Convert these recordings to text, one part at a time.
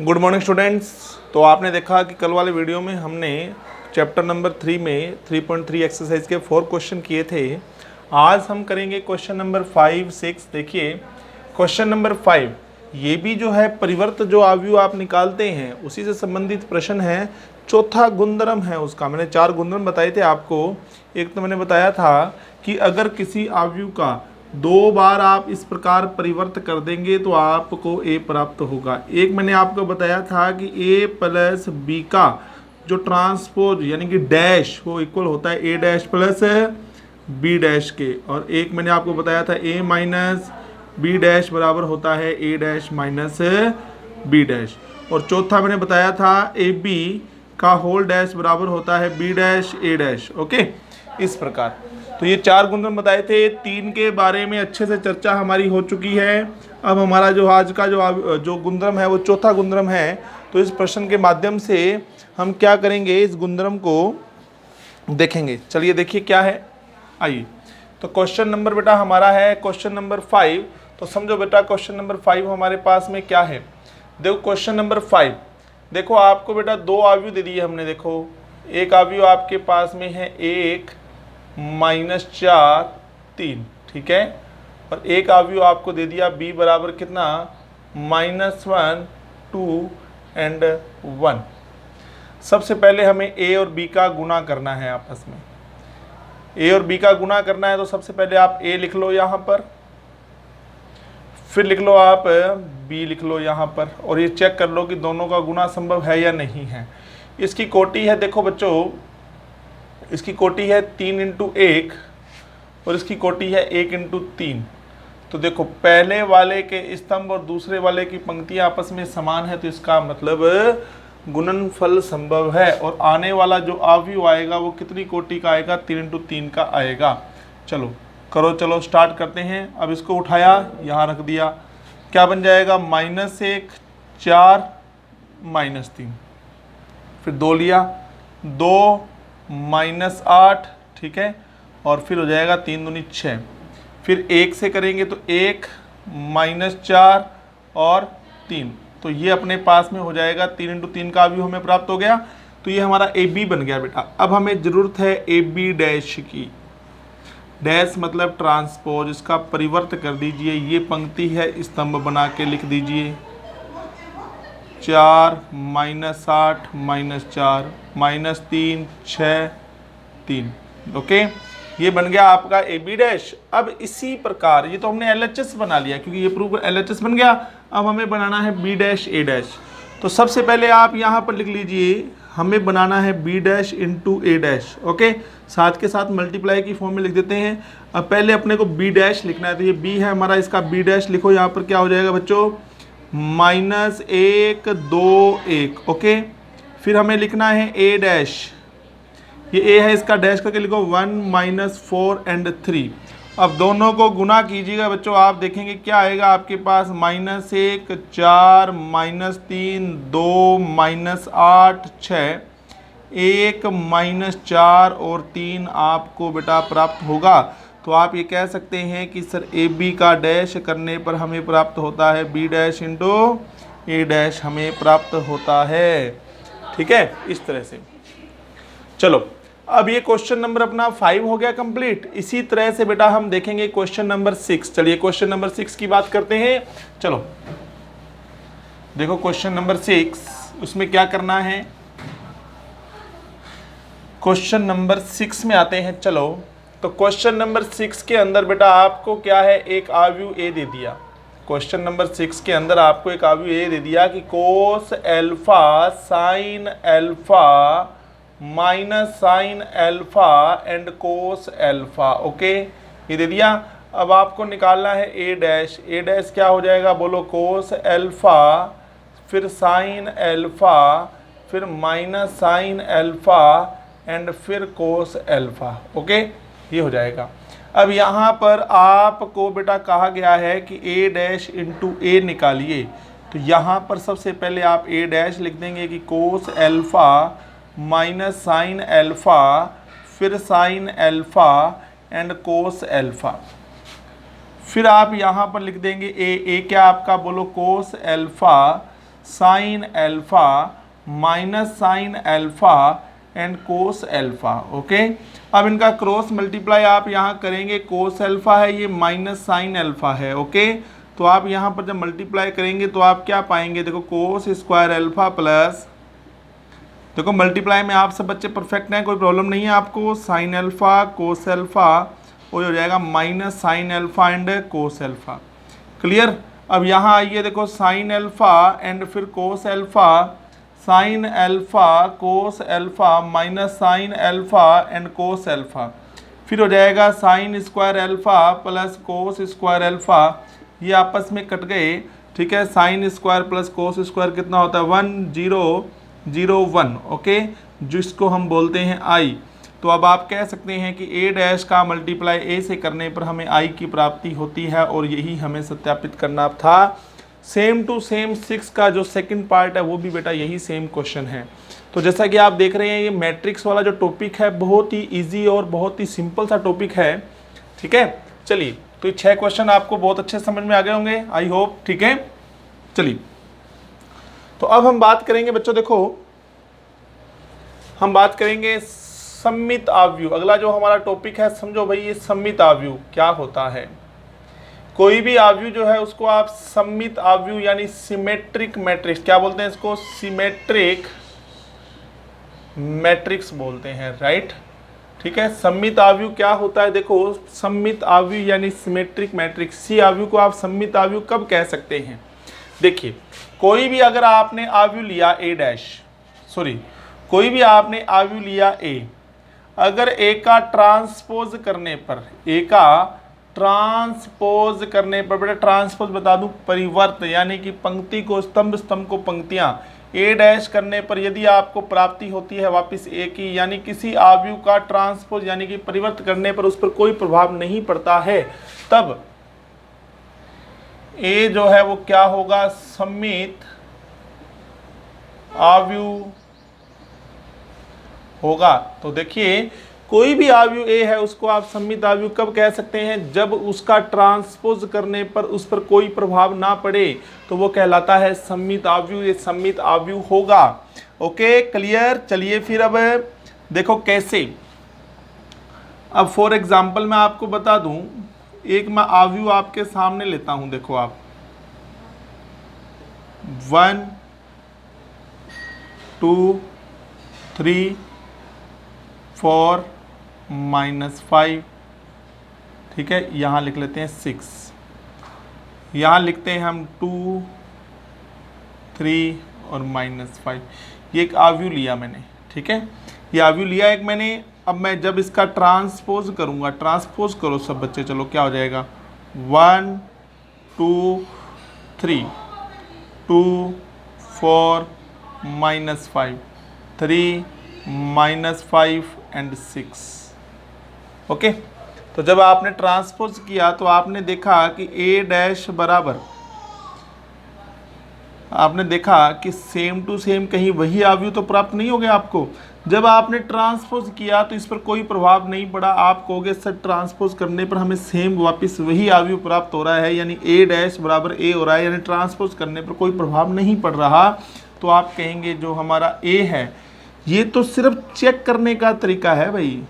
Good morning students. तो आपने देखा कि कल वाले वीडियो में हमने चैप्टर नंबर 3 में 3.3 एक्सरसाइज के 4 क्वेश्चन किए थे। आज हम करेंगे क्वेश्चन नंबर 5, 6। देखिए क्वेश्चन नंबर 5, ये भी जो है परिवर्त जो आव्यूह आप निकालते हैं उसी से संबंधित प्रश्न है। चौथा गुणधर्म है उसका। मैंने 4 गुणधर्म बताए थे आपको। एक तो मैंने बताया था कि अगर किसी आव्यूह का 2 बार आप इस प्रकार परिवर्त कर देंगे तो आपको ए प्राप्त होगा। एक मैंने आपको बताया था कि ए प्लस बी का जो ट्रांसपोज यानी कि डैश वो इक्वल होता है ए डैश प्लस बी डैश के। और एक मैंने आपको बताया था ए माइनस बी डैश बराबर होता है ए डैश माइनस बी डैश। और चौथा मैंने बताया था ए बी का होल डैश बराबर होता है बी डैश ए डैश। ओके, इस प्रकार। तो ये 4 गुणधर्म बताए थे। 3 के बारे में अच्छे से चर्चा हमारी हो चुकी है। अब हमारा जो आज का जो गुणधर्म है वो चौथा गुणधर्म है। तो इस प्रश्न के माध्यम से हम क्या करेंगे, इस गुणधर्म को देखेंगे। चलिए देखिए क्या है, आइए। तो क्वेश्चन नंबर बेटा हमारा है क्वेश्चन नंबर 5। तो समझो बेटा क्वेश्चन नंबर 5 हमारे पास में क्या है। देखो क्वेश्चन नंबर 5, देखो आपको बेटा 2 आव्यूह दे दिए हमने। देखो एक आव्यूह आपके पास में है 1 -4 3, ठीक है। और एक आव्यूह आपको दे दिया b बराबर कितना -1 2 एंड 1। सबसे पहले हमें a और b का गुणा करना है आपस में। a और b का गुणा करना है तो सबसे पहले आप a लिख लो यहाँ पर, फिर लिख लो आप b लिख लो यहाँ पर। और ये चेक कर लो कि दोनों का गुणा संभव है या नहीं है। इसकी कोटि है, देखो बच्चों इसकी कोटि है 3 × 1 और इसकी कोटि है 1 × 3। तो देखो पहले वाले के स्तंभ और दूसरे वाले की पंक्तियां आपस में समान है, तो इसका मतलब गुणनफल संभव है। और आने वाला जो आव्यूह आएगा वो कितनी कोटि का आएगा, 3 × 3 का आएगा। चलो करो, चलो स्टार्ट करते हैं। अब इसको उठाया, यहाँ रख दिया, क्या बन जाएगा -1 4 -3, फिर 2 लिया 2 -8, ठीक है। और फिर हो जाएगा 3 दूनी 6। फिर 1 से करेंगे तो 1 -4 और 3। तो ये अपने पास में हो जाएगा 3 × 3 का आव्यूह हमें प्राप्त हो गया। तो ये हमारा ए बी बन गया बेटा। अब हमें ज़रूरत है ए बी डैश की। डैश मतलब ट्रांसपोज, इसका परिवर्त कर दीजिए। ये पंक्ति है, स्तंभ बना के लिख दीजिए 4 -8 -4 -3 6 3। ओके, ये बन गया आपका ए बी डैश। अब इसी प्रकार ये तो हमने LHS बना लिया क्योंकि ये प्रूफ LHS बन गया। अब हमें बनाना है बी डैश ए डैश। तो सबसे पहले आप यहाँ पर लिख लीजिए, हमें बनाना है बी डैश × ए डैश। ओके, साथ के साथ मल्टीप्लाई की फॉर्म में लिख देते हैं। अब पहले अपने को बी डैश लिखना है, तो ये बी है हमारा, इसका बी डैश लिखो। यहाँ पर क्या हो जाएगा बच्चों, -1 2 1। ओके, फिर हमें लिखना है ए डैश। ये ए है, इसका डैश करके लिखो 1 -4 एंड 3। अब दोनों को गुना कीजिएगा बच्चों, आप देखेंगे क्या आएगा आपके पास, -1 4 -3 2 -8 6 1 -4 और 3 आपको बेटा प्राप्त होगा। तो आप ये कह सकते हैं कि सर ए बी का डैश करने पर हमें प्राप्त होता है बी डैश × ए डैश हमें प्राप्त होता है। ठीक है, इस तरह से। चलो अब ये क्वेश्चन नंबर अपना 5 हो गया कंप्लीट। इसी तरह से बेटा हम देखेंगे क्वेश्चन नंबर 6। चलिए क्वेश्चन नंबर 6 की बात करते हैं। चलो देखो क्वेश्चन नंबर 6, उसमें क्या करना है। क्वेश्चन नंबर 6 में आते हैं। चलो तो क्वेश्चन नंबर 6 के अंदर बेटा आपको क्या है, एक आव्यूह ए दे दिया। क्वेश्चन नंबर 6 के अंदर आपको एक आव्यूह ए दे दिया कि कोस alpha sine alpha -sin alpha and cos alpha. Okay, ये दे दिया। अब आपको निकालना है ए डैश। ए डैश क्या हो जाएगा, बोलो कोस एल्फा, फिर साइन एल्फा, फिर -sin एल्फा एंड फिर कोस एल्फा। ओके, ये हो जाएगा। अब यहाँ पर आपको बेटा कहा गया है कि ए डैश × ए निकालिए। तो यहाँ पर सबसे पहले आप ए डैश लिख देंगे कि कोस एल्फा -sin एल्फा, फिर sin alpha and cos alpha. फिर आप यहाँ पर लिख देंगे ए क्या आपका, बोलो कोस alpha sine alpha minus sine alpha and cos alpha. Okay, अब इनका क्रॉस मल्टीप्लाई आप यहाँ करेंगे, कोस एल्फा है ये माइनस साइन एल्फा है। ओके, तो आप यहाँ पर जब मल्टीप्लाई करेंगे तो आप क्या पाएंगे, देखो कोस स्क्वायर एल्फा प्लस, देखो मल्टीप्लाई में आप सब बच्चे परफेक्ट हैं, कोई प्रॉब्लम नहीं है आपको, साइन एल्फा कोस एल्फा वो हो जाएगा minus sine alpha and cos alpha. Clear. अब यहाँ आइए, देखो साइन एल्फा एंड फिर कोस alpha, sine alpha cos alpha minus sine alpha and cos alpha, फिर हो जाएगा sine square alpha plus cos square alpha, ये आपस में कट गए। ठीक है, sine square plus cos square कितना होता है 1001। ओके, जिसको हम बोलते हैं आई। तो अब आप कह सकते हैं कि ए डैश का मल्टीप्लाई ए से करने पर हमें आई की प्राप्ति होती है, और यही हमें सत्यापित करना था। सेम टू सेम 6 का जो सेकंड पार्ट है वो भी बेटा यही सेम क्वेश्चन है। तो जैसा कि आप देख रहे हैं, ये मैट्रिक्स वाला जो टॉपिक है बहुत ही इजी और बहुत ही सिंपल सा टॉपिक है। ठीक है, चलिए, तो ये 6 क्वेश्चन आपको बहुत अच्छे समझ में आ गए होंगे, आई होप। ठीक है, चलिए, तो अब हम बात करेंगे बच्चों, देखो हम बात करेंगे सममित आव्यूह। अगला जो हमारा टॉपिक है, समझो भाई ये सममित आव्यूह क्या होता है। कोई भी आव्यूह जो है उसको आप सममित आव्यूह यानी सिमेट्रिक मैट्रिक्स, क्या बोलते हैं इसको, सिमेट्रिक मैट्रिक्स बोलते हैं, राइट। ठीक है, सममित आव्यूह क्या होता है, देखो सममित आव्यूह यानी सिमेट्रिक मैट्रिक्स। सी आव्यूह को आप सममित आव्यूह कब कह सकते हैं, देखिए कोई भी अगर आपने आव्यूह लिया ए डैश, सॉरी कोई भी आपने आव्यूह लिया ए, अगर ए का ट्रांसपोज करने पर, ए का ट्रांसपोज करने पर, बेटा ट्रांसपोज बता दूं परिवर्त, यानी कि पंक्ति को स्तंभ, स्तंभ को पंक्तियां, ए डैश करने पर यदि आपको प्राप्ति होती है वापस ए की, यानी किसी आव्यूह का ट्रांसपोज यानी कि परिवर्त करने पर उस पर कोई प्रभाव नहीं पड़ता है, तब ए जो है वो क्या होगा, सममित आव्यूह होगा। तो देखिए कोई भी आव्यूह ए है उसको आप सममित आव्यूह कब कह सकते हैं, जब उसका ट्रांसपोज करने पर उस पर कोई प्रभाव ना पड़े, तो वो कहलाता है सममित आव्यूह, ये सममित आव्यूह होगा। Okay, clear. चलिए फिर अब देखो कैसे। अब फॉर एग्जांपल मैं आपको बता दूं, एक मैं आव्यूह आपके सामने लेता हूं, देखो आप 1 2 3 4 -5, ठीक है, यहाँ लिख लेते हैं 6, यहाँ लिखते हैं हम 2 3 और -5। ये एक आव्यूह लिया मैंने, ठीक है, ये आव्यूह लिया एक मैंने। अब मैं जब इसका ट्रांसपोज करूँगा, ट्रांसपोज करो सब बच्चे, चलो क्या हो जाएगा 1 2 3 2 4 -5 3 -5 एंड 6। ओके, तो जब आपने ट्रांसपोज किया तो आपने देखा कि ए डैश बराबर, आपने देखा कि सेम टू सेम कहीं वही आव्यूह तो प्राप्त नहीं हो गया आपको। जब आपने ट्रांसपोज किया तो इस पर कोई प्रभाव नहीं पड़ा, आप कहोगे सर ट्रांसपोज करने पर हमें सेम वापस वही आव्यूह प्राप्त हो रहा है, यानी ए डैश बराबर ए हो रहा है, यानी ट्रांसपोज करने पर कोई प्रभाव नहीं पड़ रहा। तो आप कहेंगे जो हमारा ए है ये तो सिर्फ चेक करने का तरीका है भाई,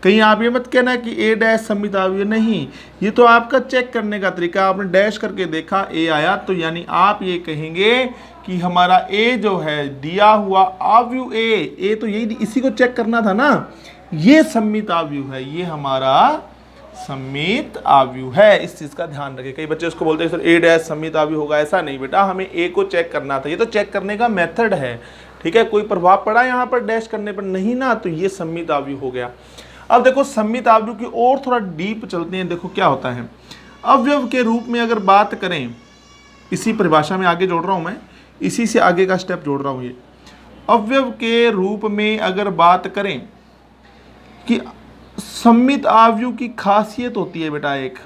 कहीं आप ये मत कहना कि ए डैश सममित आव्यूह, नहीं, ये तो आपका चेक करने का तरीका। आपने डैश करके देखा ए आया, तो यानी आप ये कहेंगे कि हमारा ए जो है दिया हुआ आव्यूह ए तो यही इसी को चेक करना था ना, ये सममित आव्यूह है, ये हमारा सममित आव्यूह है। इस चीज का ध्यान रखें। कई बच्चे उसको बोलते हैं सर ए डैश सममित आव्यूह होगा, ऐसा नहीं बेटा, हमें ए को चेक करना था, ये तो चेक करने का मेथड है, ठीक है। कोई प्रभाव पड़ा यहाँ पर डैश करने पर नहीं ना, तो ये सममित आव्यूह हो गया। अब देखो सममित आव्यूह की और थोड़ा डीप चलते हैं, देखो क्या होता है। अवयव के रूप में अगर बात करें, इसी परिभाषा में आगे जोड़ रहा हूं मैं, इसी से आगे का स्टेप जोड़ रहा हूं। ये अवयव के रूप में अगर बात करें कि सममित आव्यूह की खासियत होती है बेटा एक,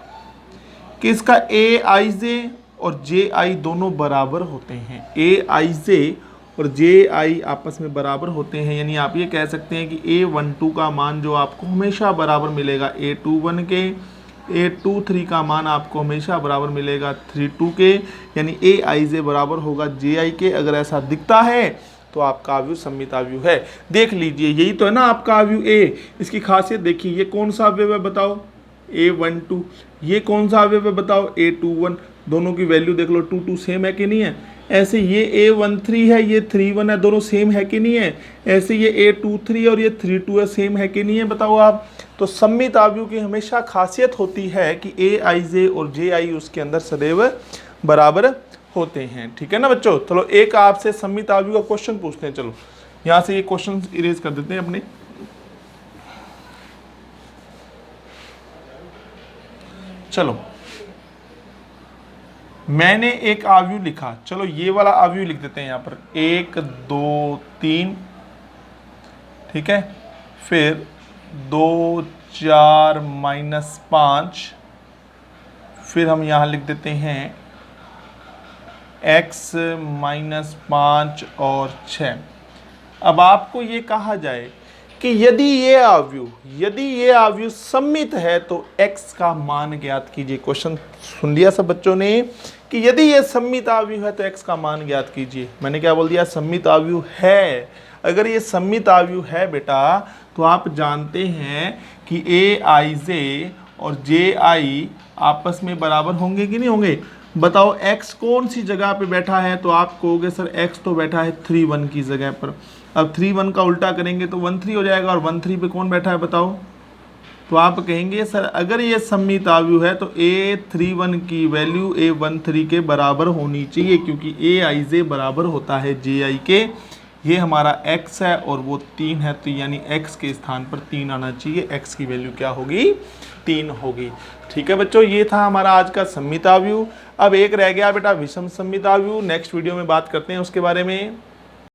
कि इसका ए आई जे और जे आई दोनों बराबर होते हैं, ए आई जे और जे आई आपस में बराबर होते हैं, यानी आप ये कह सकते हैं कि A12 का मान जो आपको हमेशा बराबर मिलेगा A21 के, A23 का मान आपको हमेशा बराबर मिलेगा 32 के, यानी AIJ बराबर होगा JI के। अगर ऐसा दिखता है तो आपका अवयव सममित अवयव है। देख लीजिए, यही तो है ना आपका अवयव A। इसकी खासियत देखिए, ये कौन सा अवयव है बताओ, A12। ये कौन सा अवयव है बताओ, A21। दोनों की वैल्यू देख लो, 2 2 सेम है कि नहीं है। ऐसे ये A13 है, ये 31 है, दोनों सेम है कि नहीं है। ऐसे ये A23 और ये 32 है, सेम है कि नहीं है, बताओ आप। तो सममित अवयव की हमेशा खासियत होती है कि AIJ और JI उसके अंदर सदैव बराबर होते हैं। ठीक है ना बच्चों। चलो एक आपसे सममित अवयव का क्वेश्चन पूछते हैं। चलो यहाँ से ये क्वेश्चन इरेज कर देते हैं अपने। चलो मैंने एक अवयव लिखा, चलो ये वाला अवयव लिख देते हैं यहाँ पर 1 2 3, ठीक है। फिर 2 4 -5, फिर हम यहाँ लिख देते हैं x -5 और 6। अब आपको ये कहा जाए कि यदि ये अवयव सममित है तो x का मान ज्ञात कीजिए। क्वेश्चन सुन लिया सब बच्चों ने कि यदि ये सममित अवयव है तो x का मान ज्ञात कीजिए। मैंने क्या बोल दिया, सममित अवयव है। अगर ये सममित अवयव है बेटा तो आप जानते हैं कि AIJ और JI आपस में बराबर होंगे कि नहीं होंगे। बताओ x कौन सी जगह पे बैठा है, तो आप कहोगे सर x तो बैठा है 3 1 की जगह पर। अब 3 1 का उल्टा करेंगे तो 1 3 हो जाएगा, और 1 3 पे कौन बैठा है बताओ। तो आप कहेंगे सर अगर ये सममित अवयव है तो A31 की वैल्यू A13 के बराबर होनी चाहिए, क्योंकि AIJ बराबर होता है JI के। ये हमारा x है और वो 3 है, तो यानी x के स्थान पर 3 आना चाहिए। x की वैल्यू क्या होगी, 3 होगी। ठीक है बच्चों, ये था हमारा आज का सममित अवयव। अब एक रह गया बेटा विषम सममित अवयव। नेक्स्ट वीडियो में बात करते हैं उसके बारे में।